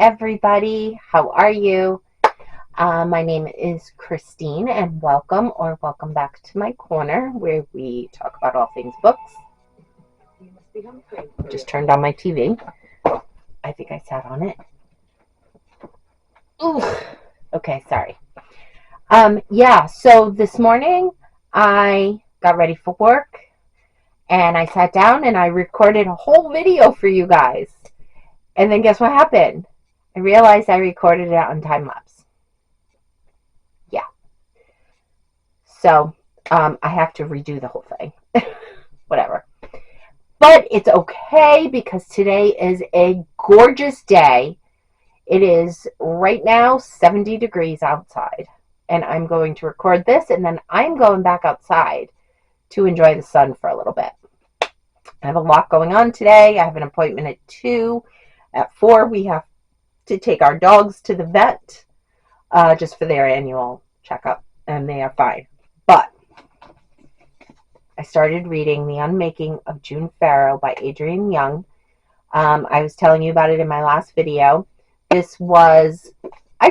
everybody. How are you? My name is Christine, and welcome back to my corner where we talk about all things books. Just turned on my TV. I think I sat on it. Ooh. Okay, sorry. So this morning I got ready for work and I sat down and I recorded a whole video for you guys. And then guess what happened? I realized I recorded it on time lapse. Yeah. So I have to redo the whole thing. Whatever. But it's okay because today is a gorgeous day. It is right now 70 degrees outside. And I'm going to record this and then I'm going back outside to enjoy the sun for a little bit. I have a lot going on today. I have an appointment at 2. At 4, we have to take our dogs to the vet just for their annual checkup, and they are fine. But I started reading The Unmaking of June Farrow by Adrienne Young. I was telling you about it in my last video. I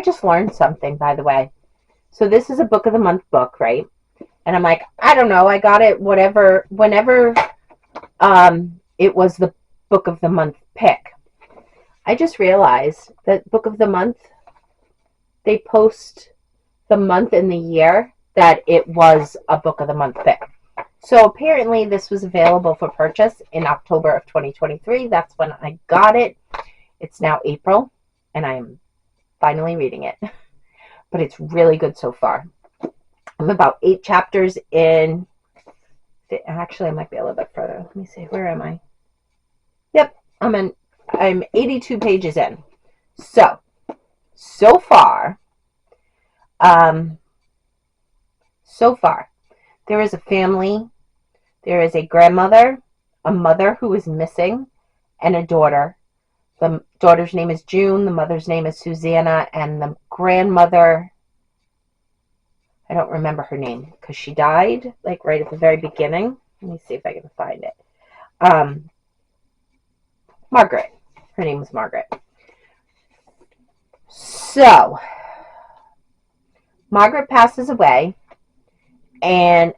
just learned something, by the way. So this is a book of the month book, right? And I'm like, I don't know, I got it whenever it was the book of the month pick. I just realized that book of the month, they post the month and the year that it was a book of the month pick. So apparently this was available for purchase in October of 2023. That's when I got it. It's now April and I'm finally reading it. But it's really good so far. I'm about 8 chapters in. Actually, I might be a little bit further. Let me see. Where am I? Yep, I'm 82 pages in. So far, there is a family. There is a grandmother, a mother who is missing, and a daughter. The daughter's name is June. The mother's name is Susanna, and the grandmother, I don't remember her name because she died like right at the very beginning. Let me see if I can find it. Margaret. Her name was Margaret. So, Margaret passes away, and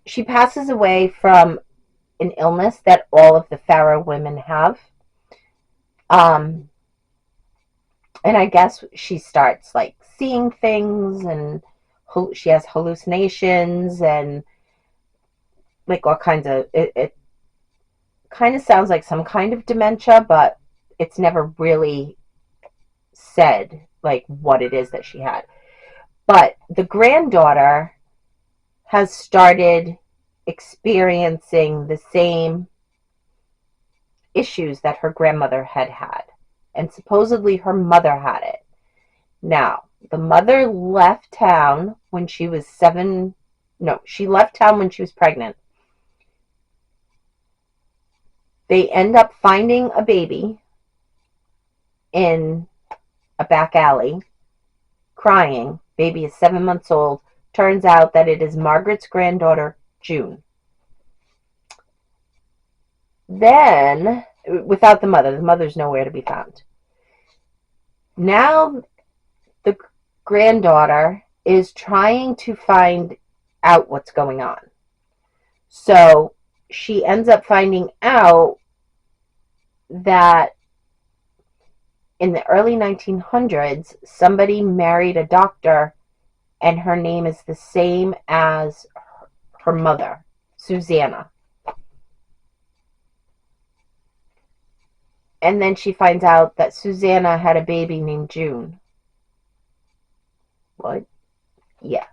she passes away from an illness that all of the Farrow women have. And I guess she starts like seeing things, and she has hallucinations and like all kinds of, it kind of sounds like some kind of dementia, but it's never really said like what it is that she had. But the granddaughter has started experiencing the same issues that her grandmother had, and supposedly her mother had it. Now, the mother left town when she was she left town when she was pregnant. They end up finding a baby in a back alley, crying. Baby is 7 months old. Turns out that it is Margaret's granddaughter, June. Then, without the mother's nowhere to be found. Now, the granddaughter is trying to find out what's going on. So, she ends up finding out that in the early 1900s, somebody married a doctor, and her name is the same as her mother, Susanna. And then she finds out that Susanna had a baby named June. What? Yeah.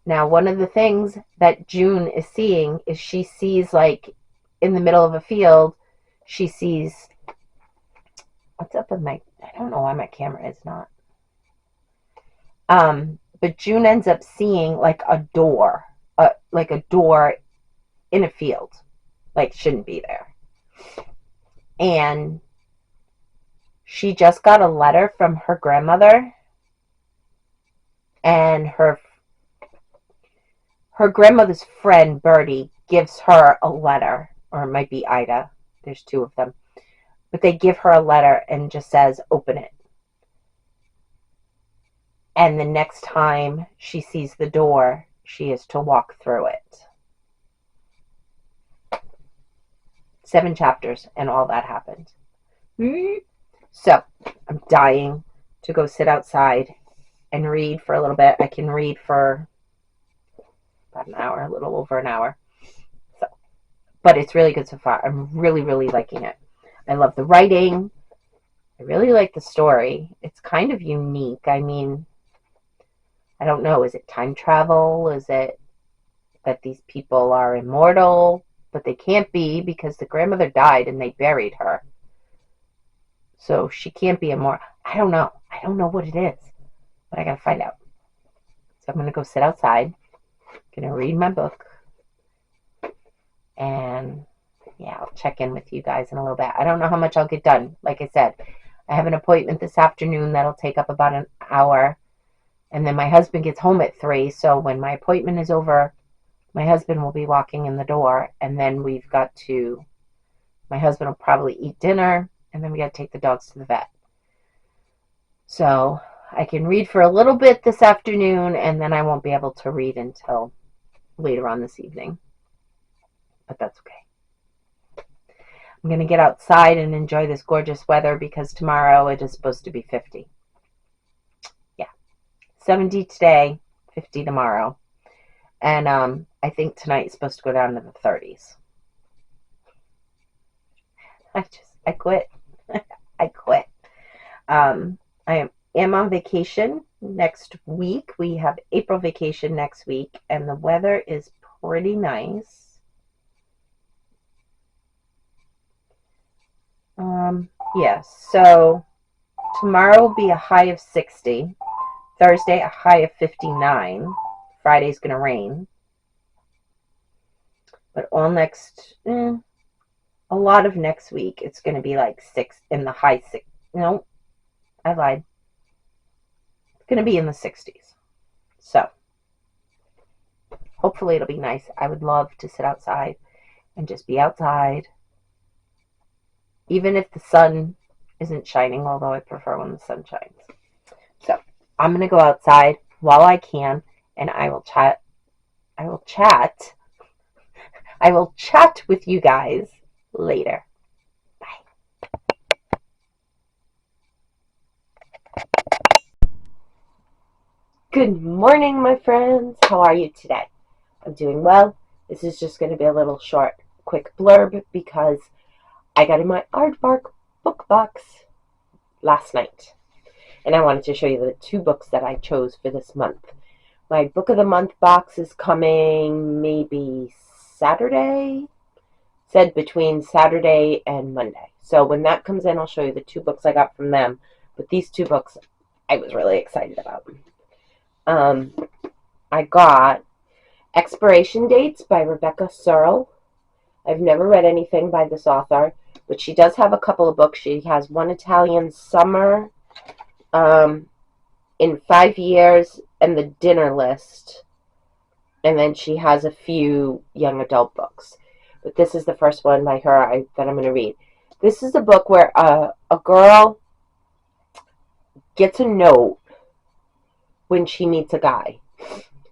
Now, one of the things that June is seeing is she sees, like, in the middle of a field, she sees, what's up with I don't know why my camera is not. But June ends up seeing, like, a door in a field, like, shouldn't be there. And she just got a letter from her grandmother, and her grandmother's friend, Bertie, gives her a letter, or it might be Ida. There's two of them. But they give her a letter and just says, open it. And the next time she sees the door, she is to walk through it. 7 chapters, and all that happened. So, I'm dying to go sit outside and read for a little bit. I can read for about an hour, a little over an hour. So, but it's really good so far. I'm really, really liking it. I love the writing. I really like the story. It's kind of unique. I mean, I don't know. Is it time travel? Is it that these people are immortal? But they can't be because the grandmother died and they buried her. So she can't be immortal. I don't know. I don't know what it is. But I got to find out. So I'm going to go sit outside. Going to read my book. And yeah, I'll check in with you guys in a little bit. I don't know how much I'll get done. Like I said, I have an appointment this afternoon that'll take up about an hour. And then my husband gets home at 3. So when my appointment is over, my husband will be walking in the door. And then my husband will probably eat dinner. And then we got to take the dogs to the vet. So I can read for a little bit this afternoon. And then I won't be able to read until later on this evening. But that's okay. I'm going to get outside and enjoy this gorgeous weather because tomorrow it is supposed to be 50. Yeah. 70 today, 50 tomorrow. And I think tonight is supposed to go down to the 30s. I quit. I quit. I am on vacation next week. We have April vacation next week, and the weather is pretty nice. Yeah, so tomorrow will be a high of 60. Thursday, a high of 59. Friday's going to rain. But a lot of next week, it's going to be like 6 in the high 6. No, I lied. It's going to be in the 60s. So, hopefully it'll be nice. I would love to sit outside and just be outside. Even if the sun isn't shining, although I prefer when the sun shines. So, I'm going to go outside while I can, and I will chat with you guys later. Bye. Good morning, my friends. How are you today? I'm doing well. This is just going to be a little short, quick blurb because I got in my aardvark book box last night. And I wanted to show you the 2 books that I chose for this month. My book of the month box is coming maybe Saturday. Said between Saturday and Monday. So when that comes in, I'll show you the 2 books I got from them. But these 2 books I was really excited about. I got Expiration Dates by Rebecca Searle. I've never read anything by this author, but she does have a couple of books. She has One Italian Summer, In 5 Years, and The Dinner List. And then she has a few young adult books. But this is the first one by her that I'm going to read. This is a book where a girl gets a note when she meets a guy.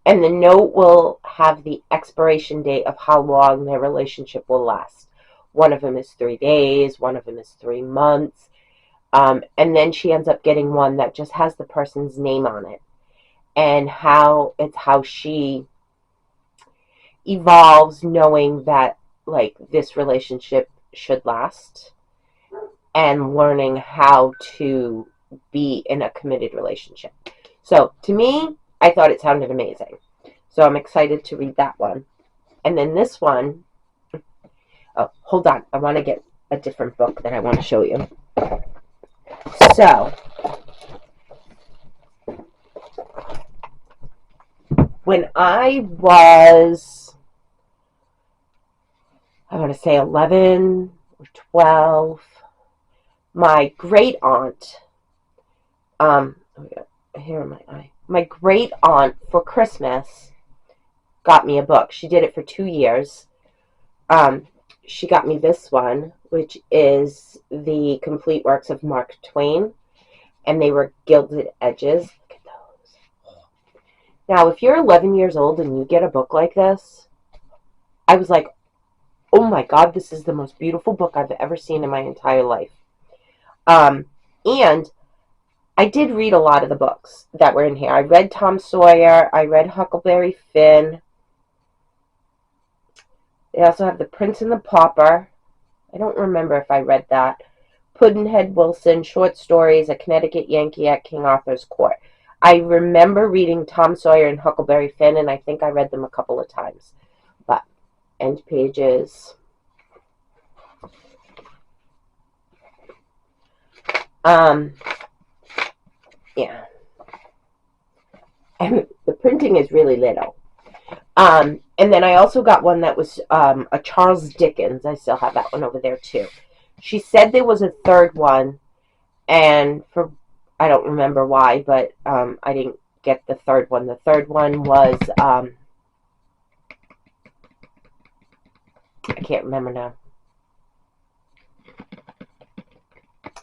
And the note will have the expiration date of how long their relationship will last. One of them is 3 days. One of them is 3 months. And then she ends up getting one that just has the person's name on it. And how she evolves knowing that like this relationship should last and learning how to be in a committed relationship. So to me, I thought it sounded amazing. So I'm excited to read that one. And then this one, oh, hold on. I want to get a different book that I want to show you. So, when I was, I want to say 11 or 12, my great aunt, here in my eye, my great aunt for Christmas got me a book. She did it for 2 years. She got me this one, which is the complete works of Mark Twain, and they were gilded edges. Look at those. Now, if you're 11 years old and you get a book like this, I was like, oh my God, this is the most beautiful book I've ever seen in my entire life. And I did read a lot of the books that were in here. I read Tom Sawyer. I read Huckleberry Finn. They also have The Prince and the Pauper. I don't remember if I read that. Pudd'nhead Wilson, short stories, A Connecticut Yankee at King Arthur's Court. I remember reading Tom Sawyer and Huckleberry Finn, and I think I read them a couple of times. But, end pages. Yeah. And the printing is really little. And then I also got one that was a Charles Dickens. I still have that one over there too. She said there was a third one, and I don't remember why, but I didn't get the third one. The third one was I can't remember now.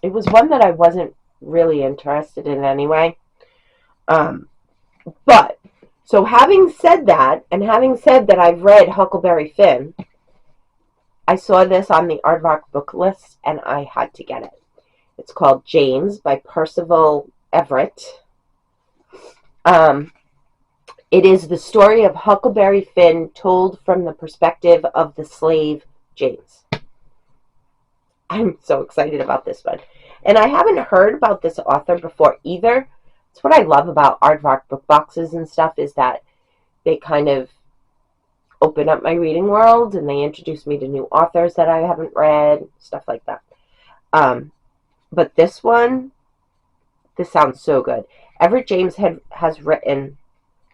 It was one that I wasn't really interested in anyway. But so having said that, and having said that I've read Huckleberry Finn, I saw this on the Aardvark book list, and I had to get it. It's called James by Percival Everett. It is the story of Huckleberry Finn told from the perspective of the slave James. I'm so excited about this one. And I haven't heard about this author before either. It's what I love about Aardvark book boxes and stuff, is that they kind of open up my reading world and they introduce me to new authors that I haven't read, stuff like that. But this one, this sounds so good. Everett James has written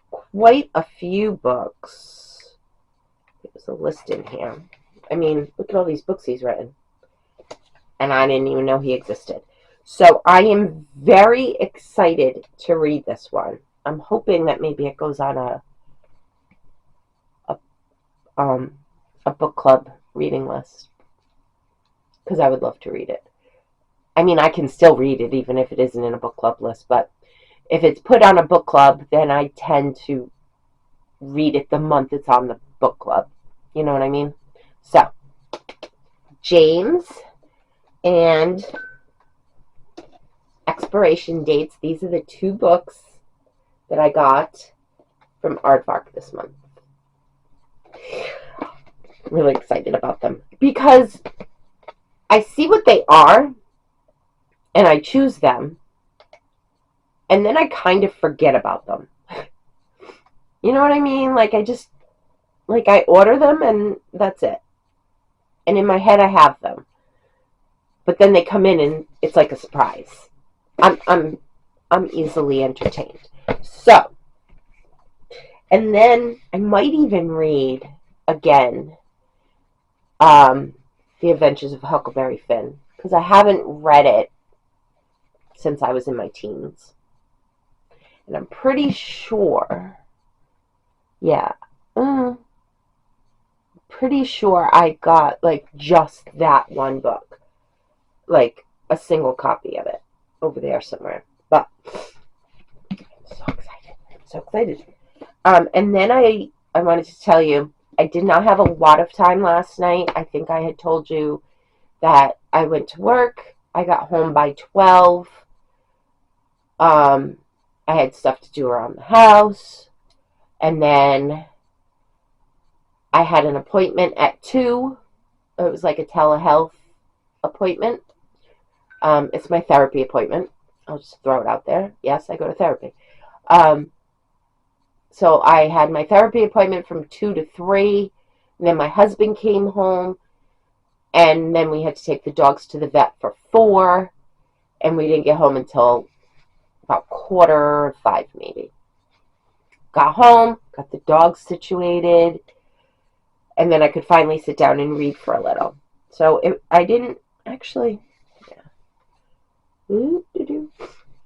quite a few books. There's a list in here. I mean, look at all these books he's written. And I didn't even know he existed. So I am very excited to read this one. I'm hoping that maybe it goes on a book club reading list, because I would love to read it. I mean, I can still read it even if it isn't in a book club list, but if it's put on a book club, then I tend to read it the month it's on the book club. You know what I mean? So, James and Expiration Dates. These are the two books that I got from Aardvark this month. Really excited about them because I see what they are and I choose them, and then I kind of forget about them. You know what I mean? Like I order them and that's it. And in my head I have them. But then they come in and it's like a surprise. I'm easily entertained. So, and then I might even read again The Adventures of Huckleberry Finn, because I haven't read it since I was in my teens. And I'm pretty sure, pretty sure I got like just that one book, like a single copy of it over there somewhere. But I'm so excited. And then I wanted to tell you, I did not have a lot of time last night. I think I had told you that I went to work. I got home by 12. I had stuff to do around the house. And then I had an appointment at 2. It was like a telehealth appointment. It's my therapy appointment. I'll just throw it out there. Yes, I go to therapy. So I had my therapy appointment from 2 to 3. And then my husband came home. And then we had to take the dogs to the vet for 4. And we didn't get home until about 4:45 maybe. Got home, got the dogs situated. And then I could finally sit down and read for a little. So I didn't actually...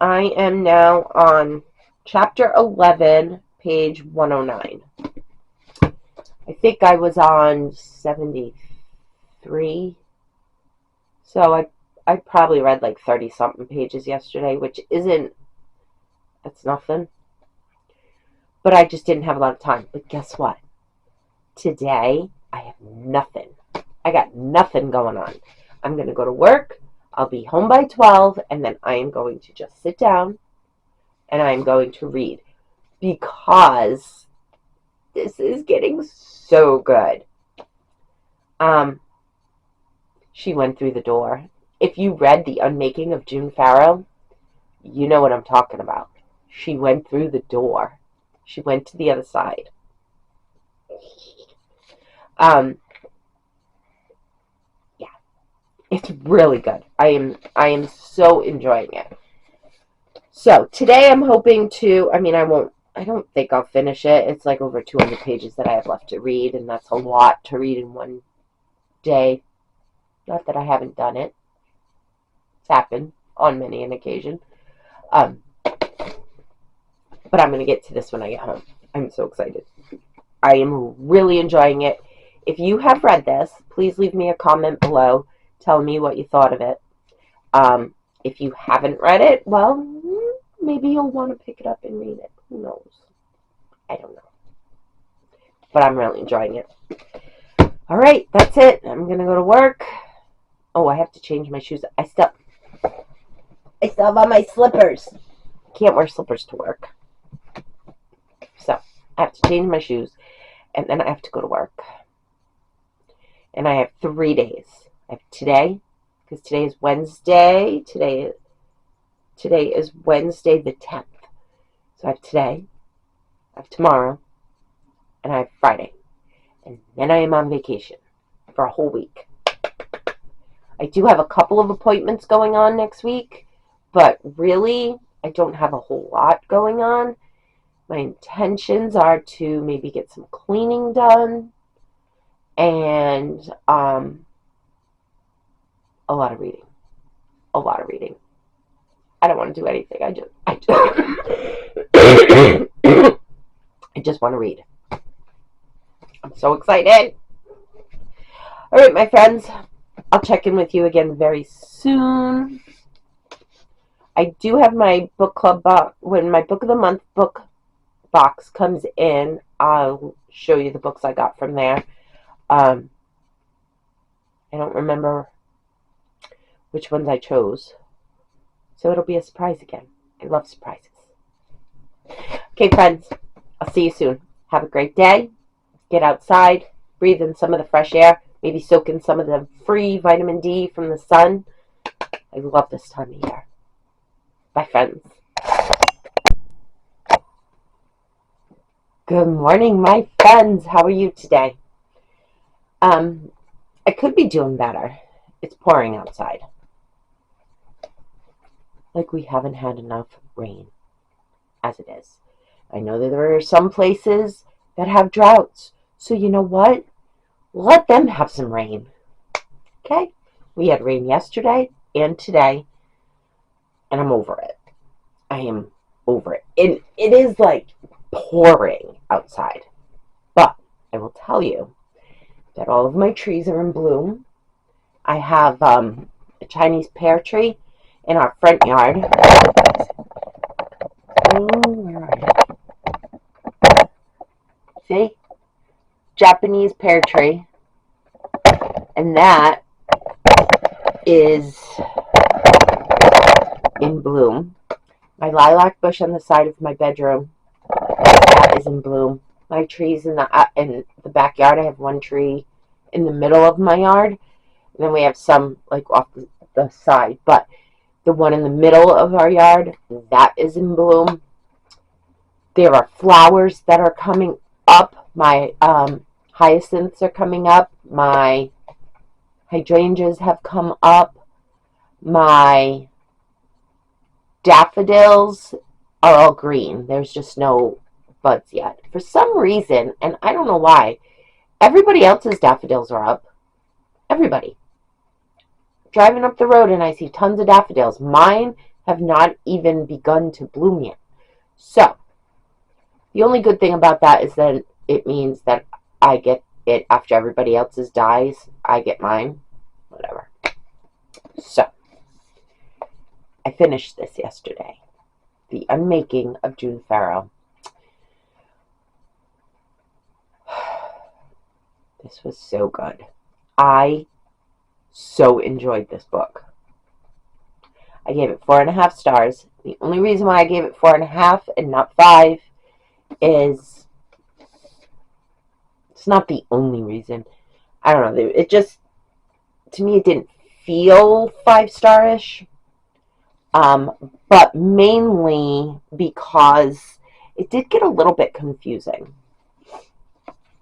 I am now on chapter 11, page 109. I think I was on 73 So I probably read like 30 something pages yesterday, which isn't, that's nothing. But I just didn't have a lot of time. But guess what? Today, I have nothing. I got nothing going on. I'm going to go to work. I'll be home by 12, and then I am going to just sit down and I'm going to read because this is getting so good. She went through the door. If you read The Unmaking of June Farrow, you know what I'm talking about. She went through the door. She went to the other side. Yeah, it's really good. I am so enjoying it. So today I'm hoping to, I don't think I'll finish it. It's like over 200 pages that I have left to read, and that's a lot to read in one day. Not that I haven't done it. It's happened on many an occasion. But I'm going to get to this when I get home. I'm so excited. I am really enjoying it. If you have read this, please leave me a comment below. Tell me what you thought of it. If you haven't read it, well, maybe you'll want to pick it up and read it. Who knows? I don't know. But I'm really enjoying it. All right, that's it. I'm going to go to work. Oh, I have to change my shoes. I still have on my slippers. Can't wear slippers to work. So I have to change my shoes, and then I have to go to work. And I have 3 days. I have today, because today is Wednesday. Today is Wednesday the 10th. So I have today, I have tomorrow, and I have Friday. And then I am on vacation for a whole week. I do have a couple of appointments going on next week, but really, I don't have a whole lot going on. My intentions are to maybe get some cleaning done and a lot of reading. A lot of reading. I don't want to do anything. I just want to read. I'm so excited. All right, my friends. I'll check in with you again very soon. I do have my book club box. When my book of the month book box comes in, I'll show you the books I got from there. I don't remember which ones I chose, so it'll be a surprise again. I love surprises. Okay, friends, I'll see you soon. Have a great day. Get outside, breathe in some of the fresh air, maybe soak in some of the free vitamin D from the sun. I love this time of year. Bye, friends. Good morning, my friends. How are you today? I could be doing better. It's pouring outside. Like we haven't had enough rain as it is. I know that there are some places that have droughts. So you know what? Let them have some rain. Okay? We had rain yesterday and today, and I'm over it. I am over it. It is like pouring outside. But I will tell you that all of my trees are in bloom. I have a Chinese pear tree in our front yard. Oh, where are you? See? Japanese pear tree. And that is in bloom. My lilac bush on the side of my bedroom, that is in bloom. My trees in the backyard, I have one tree in the middle of my yard, and then we have some like off the side, but the one in the middle of our yard, that is in bloom. There are flowers that are coming up. My hyacinths are coming up. My hydrangeas have come up. My daffodils are all green. There's just no buds yet. For some reason, and I don't know why, everybody else's daffodils are up. Everybody. Driving up the road and I see tons of daffodils. Mine have not even begun to bloom yet. So, the only good thing about that is that it means that I get it after everybody else's dies. I get mine. Whatever. So, I finished this yesterday. The Unmaking of June Farrow. This was so good. I so enjoyed this book. I gave it 4.5 stars. The only reason why I gave it 4.5 and not 5 is it's not the only reason. I don't know. It just, to me, it didn't feel 5-star-ish. But mainly because it did get a little bit confusing.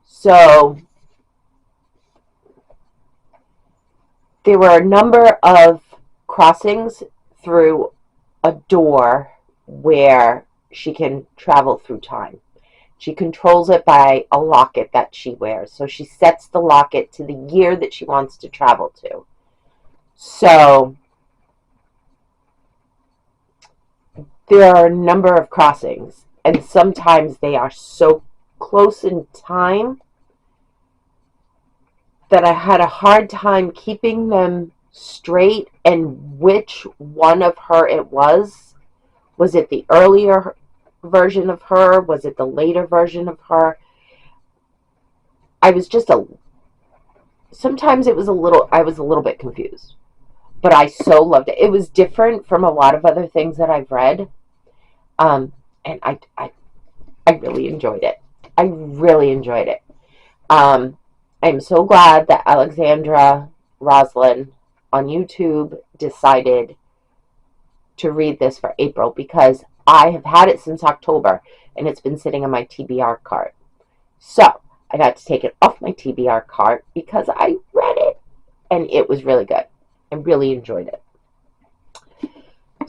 So there were a number of crossings through a door where she can travel through time. She controls it by a locket that she wears. So she sets the locket to the year that she wants to travel to. So there are a number of crossings, and sometimes they are so close in time that I had a hard time keeping them straight and which one of her it was. Was it the earlier version of her? Was it the later version of her? I was just sometimes it was I was a little bit confused. But I so loved it. It was different from a lot of other things that I've read. And I really enjoyed it. I really enjoyed it. I'm so glad that Alexandra Roslin on YouTube decided to read this for April, because I have had it since October and it's been sitting on my TBR cart. So I got to take it off my TBR cart because I read it and it was really good. I really enjoyed it.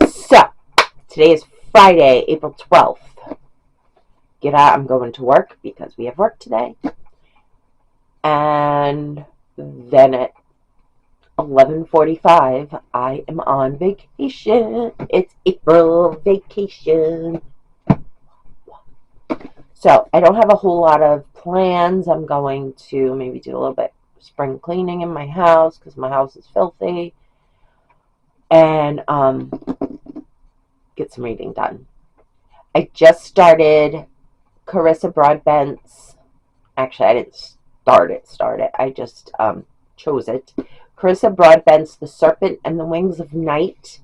So today is Friday, April 12th. Get out, I'm going to work because we have work today. And then at 11:45, I am on vacation. It's April vacation. So I don't have a whole lot of plans. I'm going to maybe do a little bit of spring cleaning in my house because my house is filthy. And get some reading done. I just started Carissa Broadbent's. Actually, I didn't start it. I just chose it. Carissa Broadbent's The Serpent and the Wings of Night.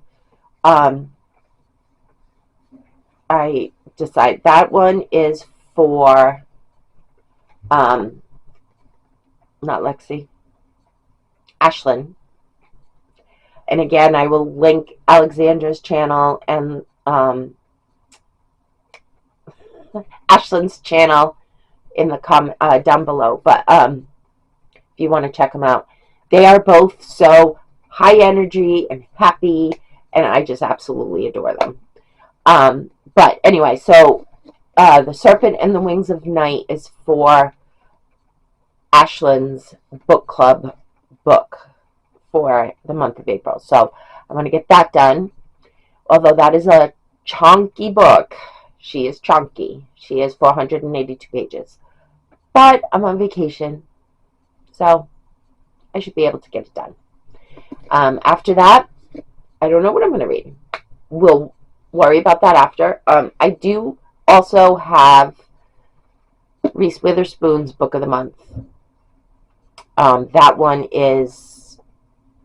I decide that one is for not Lexi, Ashlyn. And again, I will link Alexandra's channel and Ashlyn's channel in the down below. But if you want to check them out, they are both so high energy and happy, and I just absolutely adore them. But anyway, so The Serpent and the Wings of Night is for Ashlyn's book club book for the month of April. So I'm going to get that done. Although that is a chunky book. She is chunky. She is 482 pages. But I'm on vacation, so I should be able to get it done. After that, I don't know what I'm going to read. We'll worry about that after. I do also have Reese Witherspoon's Book of the Month. That one is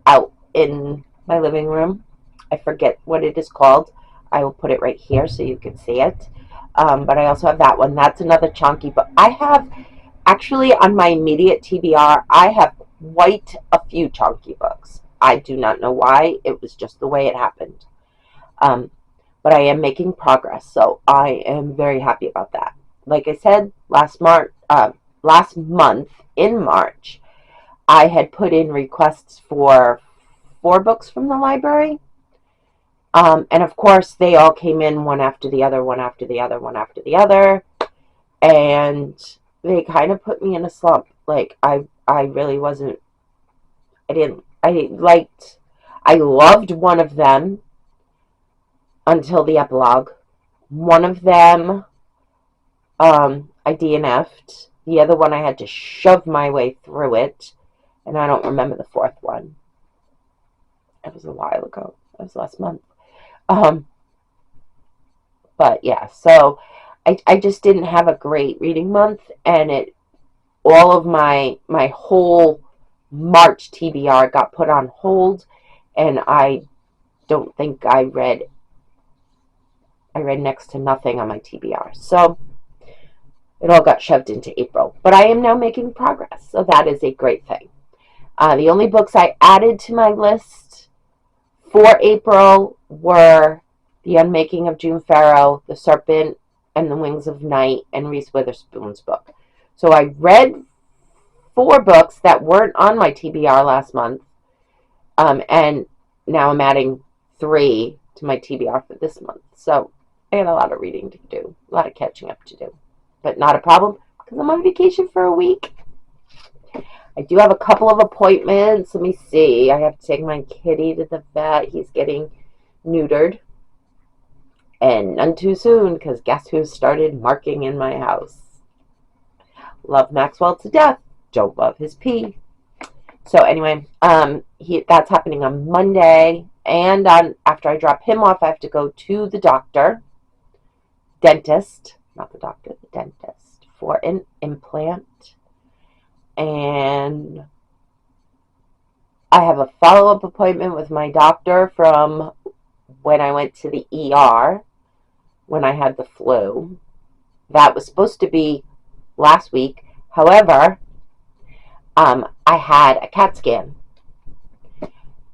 out in my living room. I forget what it is called. I will put it right here so you can see it. But I also have that one. That's another chunky book. I have, actually, on my immediate TBR, I have quite a few chunky books. I do not know why. It was just the way it happened. But I am making progress, so I am very happy about that. Like I said, last month in March, I had put in requests for 4 books from the library. And of course, they all came in one after the other, one after the other, one after the other. And they kind of put me in a slump. Like, I really wasn't, I loved one of them until the epilogue. One of them, I DNF'd. The other one, I had to shove my way through it. And I don't remember the 4th one. It was a while ago. It was last month. Um, but yeah, so I just didn't have a great reading month, and all of my whole March TBR got put on hold, and I don't think I read next to nothing on my TBR. So it all got shoved into April. But I am now making progress, so that is a great thing. The only books I added to my list for April were The Unmaking of June Farrow, The Serpent, and the Wings of Night, and Reese Witherspoon's book. So I read 4 books that weren't on my TBR last month, and now I'm adding 3 to my TBR for this month. So I got a lot of reading to do, a lot of catching up to do, but not a problem because I'm on vacation for a week. I do have a couple of appointments. Let me see. I have to take my kitty to the vet. He's getting neutered. And none too soon, because guess who started marking in my house? Love Maxwell to death. Don't love his pee. So anyway, that's happening on Monday. And after I drop him off, I have to go to the dentist, not the doctor, the dentist, for an implant. And I have a follow-up appointment with my doctor from when I went to the ER when I had the flu. That was supposed to be last week. However, I had a CAT scan,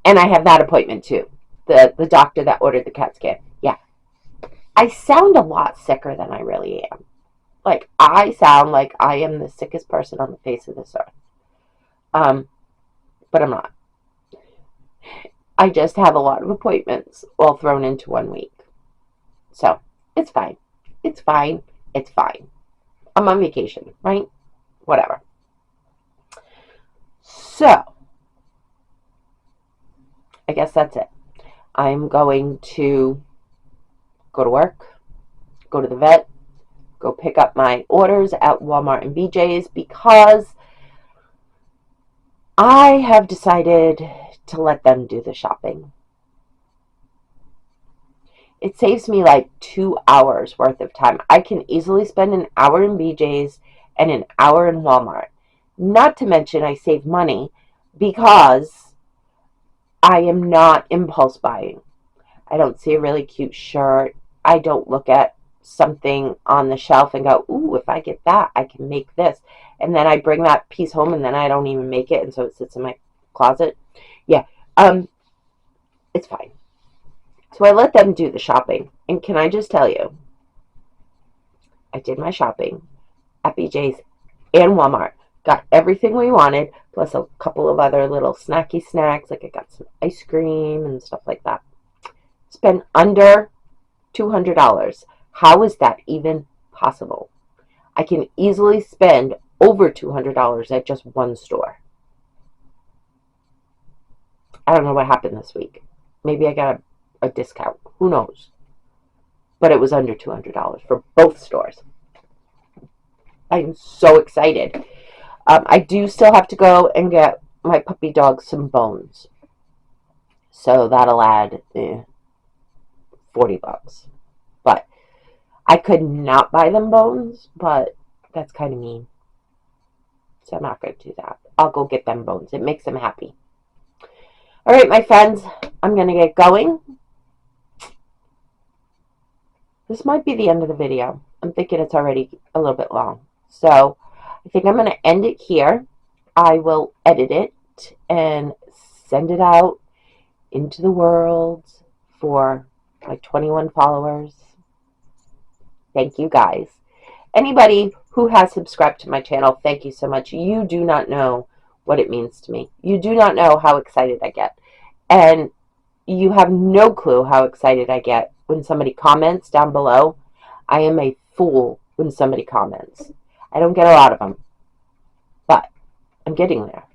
and I have that appointment too. The doctor that ordered the CAT scan. Yeah, I sound a lot sicker than I really am. Like, I sound like I am the sickest person on the face of this earth. But I'm not. I just have a lot of appointments all thrown into one week. So, it's fine. It's fine. It's fine. I'm on vacation, right? Whatever. So, I guess that's it. I'm going to go to work, go to the vet, go pick up my orders at Walmart and BJ's because I have decided to let them do the shopping. It saves me like 2 hours worth of time. I can easily spend an hour in BJ's and an hour in Walmart. Not to mention I save money because I am not impulse buying. I don't see a really cute shirt. I don't look at something on the shelf and go, ooh, if I get that, I can make this. And then I bring that piece home and then I don't even make it, and so it sits in my closet. Yeah, it's fine. So I let them do the shopping. And can I just tell you, I did my shopping at BJ's and Walmart. Got everything we wanted, plus a couple of other little snacky snacks. Like I got some ice cream and stuff like that. Spent under $200. How is that even possible? I can easily spend over $200 at just one store. I don't know what happened this week. Maybe I got a discount. Who knows? But it was under $200 for both stores. I'm so excited. I do still have to go and get my puppy dog some bones. So that'll add $40. But I could not buy them bones, but that's kind of mean. So I'm not going to do that. I'll go get them bones. It makes them happy. All right, my friends, I'm going to get going. This might be the end of the video. I'm thinking it's already a little bit long. So I think I'm going to end it here. I will edit it and send it out into the world for my 21 followers. Thank you guys. Anybody who has subscribed to my channel, thank you so much. You do not know what it means to me. You do not know how excited I get. And you have no clue how excited I get when somebody comments down below. I am a fool when somebody comments. I don't get a lot of them, but I'm getting there.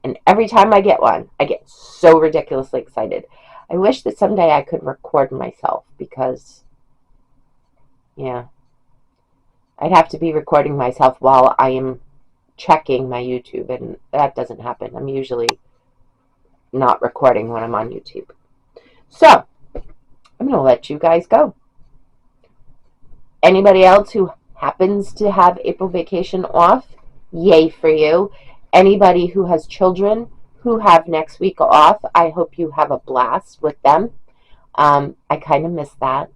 And every time I get one, I get so ridiculously excited. I wish that someday I could record myself because, yeah, I'd have to be recording myself while I am checking my YouTube, and that doesn't happen. I'm usually not recording when I'm on YouTube. So, I'm going to let you guys go. Anybody else who happens to have April vacation off, yay for you. Anybody who has children who have next week off, I hope you have a blast with them. I kind of miss that.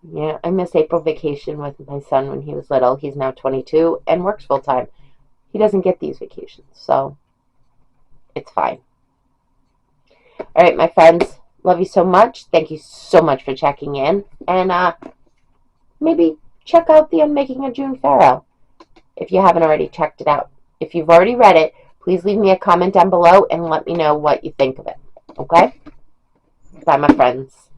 Yeah, I miss April vacation with my son when he was little. He's now 22 and works full time. He doesn't get these vacations, so it's fine. All right, my friends, love you so much. Thank you so much for checking in, and maybe check out the Unmaking of June Farrow if you haven't already checked it out. If you've already read it, please leave me a comment down below and let me know what you think of it. Okay? Bye, my friends.